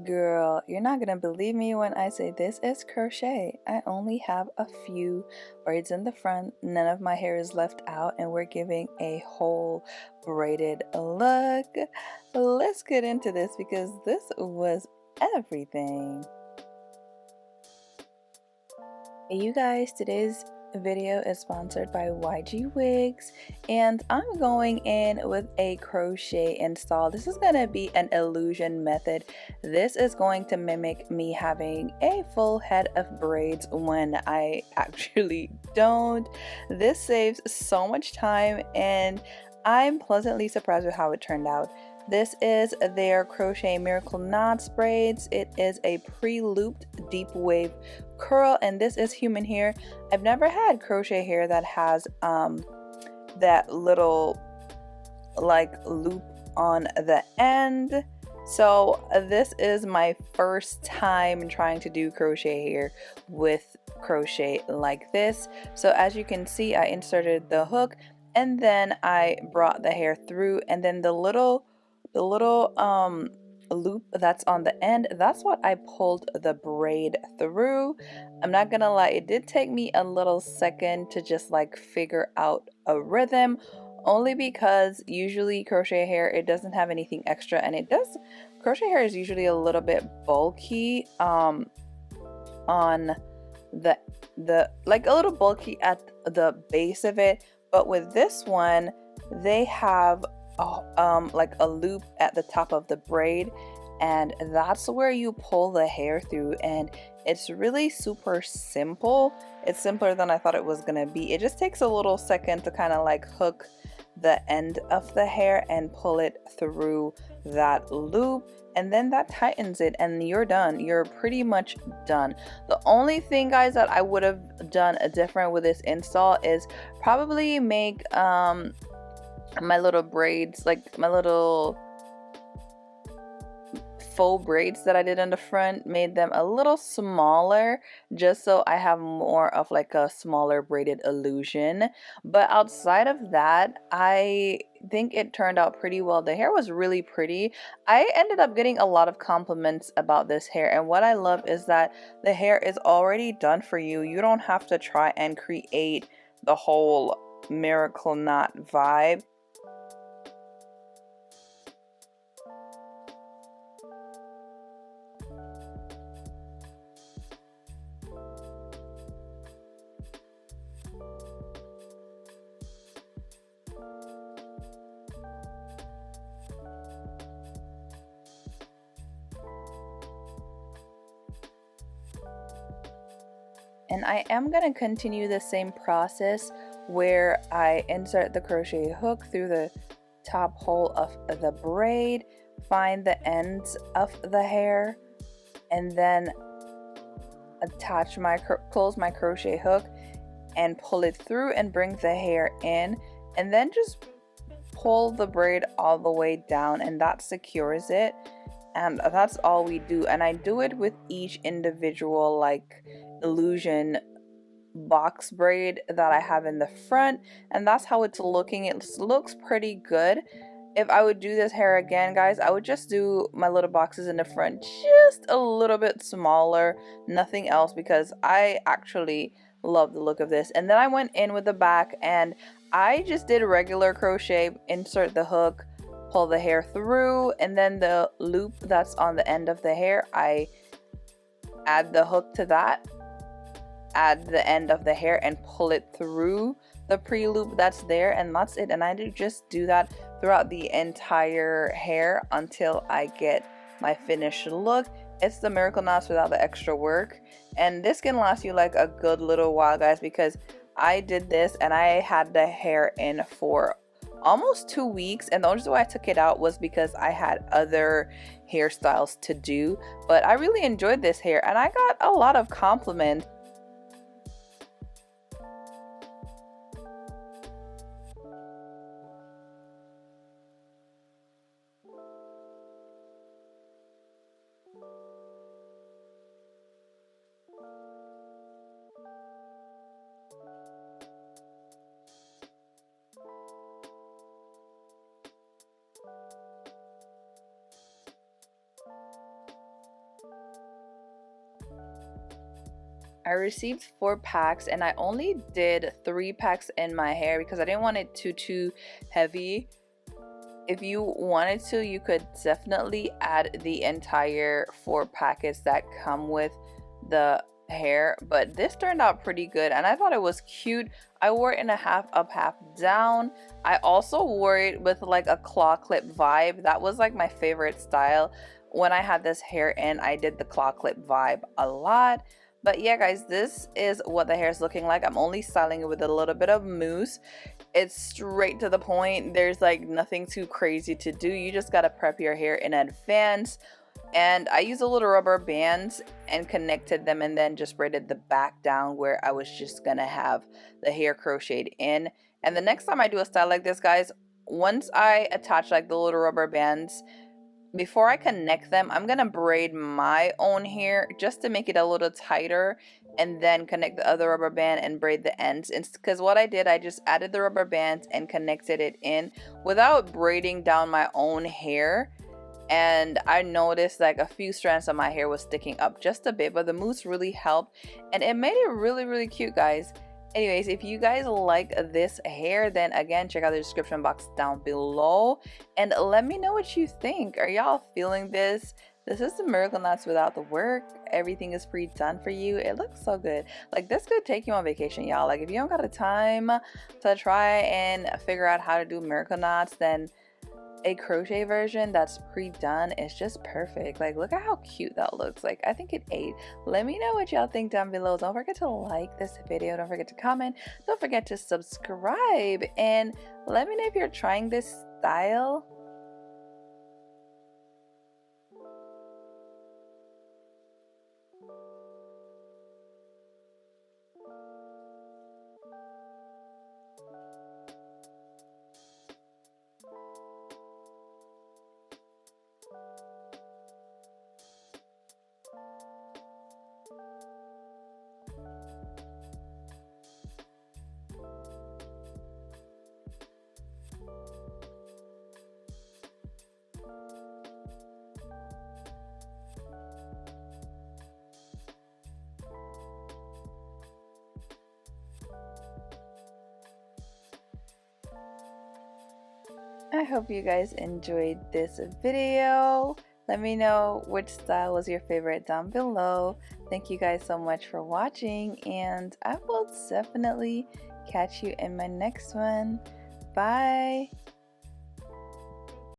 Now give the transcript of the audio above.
Girl, you're not gonna believe me when I say this is crochet. I only have a few braids in the front, none of my hair is left out, and we're giving a whole braided look. Let's get into this because this was everything. Hey you guys, today's video is sponsored by YGWigs, and I'm going in with a crochet install. This is going to be an illusion method. This is going to mimic me having a full head of braids when I actually don't. This saves so much time and I'm pleasantly surprised with how it turned out. This is their Crochet Miracle Knots braids. It is a pre-looped deep wave curl, and this is human hair. I've never had crochet hair that has that little like loop on the end. So this is my first time trying to do crochet hair with crochet like this. So as you can see, I inserted the hook and then I brought the hair through, and then the little loop that's on the end, that's what I pulled the braid through. I'm not gonna lie, it did take me a little second to just like figure out a rhythm, only because usually crochet hair, it doesn't have anything extra, and crochet hair is usually a little bit bulky on the like a little bulky at the base of it, but with this one they have like a loop at the top of the braid, and that's where you pull the hair through, and it's really super simple. It's simpler than I thought it was gonna be. It just takes a little second to kind of like hook the end of the hair and pull it through that loop, and then that tightens it and you're done. You're pretty much done. The only thing, guys, that I would have done different with this install is probably make my little braids, like my little faux braids that I did on the front, made them a little smaller just so I have more of like a smaller braided illusion. But outside of that, I think it turned out pretty well. The hair was really pretty. I ended up getting a lot of compliments about this hair, and what I love is that the hair is already done for you. You don't have to try and create the whole miracle knot vibe. And I am going to continue the same process where I insert the crochet hook through the top hole of the braid, find the ends of the hair, and then close my crochet hook and pull it through and bring the hair in, and then just pull the braid all the way down, and that secures it. And that's all we do, and I do it with each individual like illusion box braid that I have in the front, and that's how it's looking. It looks pretty good. If I would do this hair again, guys, I would just do my little boxes in the front just a little bit smaller, nothing else, because I actually love the look of this. And then I went in with the back and I just did regular crochet, insert the hook, pull the hair through, and then the loop that's on the end of the hair, I add the hook to that, add the end of the hair and pull it through the pre-loop that's there, and that's it. And I just do that throughout the entire hair until I get my finished look. It's the miracle knots without the extra work, and this can last you like a good little while, guys, because I did this and I had the hair in for almost 2 weeks, and the only reason why I took it out was because I had other hairstyles to do. But I really enjoyed this hair and I got a lot of compliments. I received 4 packs and I only did 3 packs in my hair because I didn't want it too heavy. If you wanted to, you could definitely add the entire 4 packets that come with the hair, but this turned out pretty good and I thought it was cute. I wore it in a half up, half down. I also wore it with like a claw clip vibe. That was like my favorite style. When I had this hair in, I did the claw clip vibe a lot. But yeah guys, this is what the hair is looking like. I'm only styling it with a little bit of mousse. It's straight to the point. There's like nothing too crazy to do. You just gotta prep your hair in advance. And I used a little rubber bands and connected them and then just braided the back down where I was just gonna have the hair crocheted in. And the next time I do a style like this, guys, once I attach like the little rubber bands, before I connect them, I'm gonna braid my own hair just to make it a little tighter and then connect the other rubber band and braid the ends. Because what I did, I just added the rubber bands and connected it in without braiding down my own hair. And I noticed like a few strands of my hair was sticking up just a bit, but the mousse really helped and it made it really cute, guys. Anyways, if you guys like this hair, then again, check out the description box down below and let me know what you think. Are y'all feeling this? This is the Miracle Knots without the work. Everything is pre-done for you. It looks so good. Like this could take you on vacation, y'all. Like if you don't got the time to try and figure out how to do Miracle Knots, then a crochet version that's pre-done is just perfect. Like look at how cute that looks. Like I think it ate. Let me know what y'all think down below. Don't forget to like this video, don't forget to comment, don't forget to subscribe, and let me know if you're trying this style. I hope you guys enjoyed this video. Let me know which style was your favorite down below. Thank you guys so much for watching, and I will definitely catch you in my next one. Bye!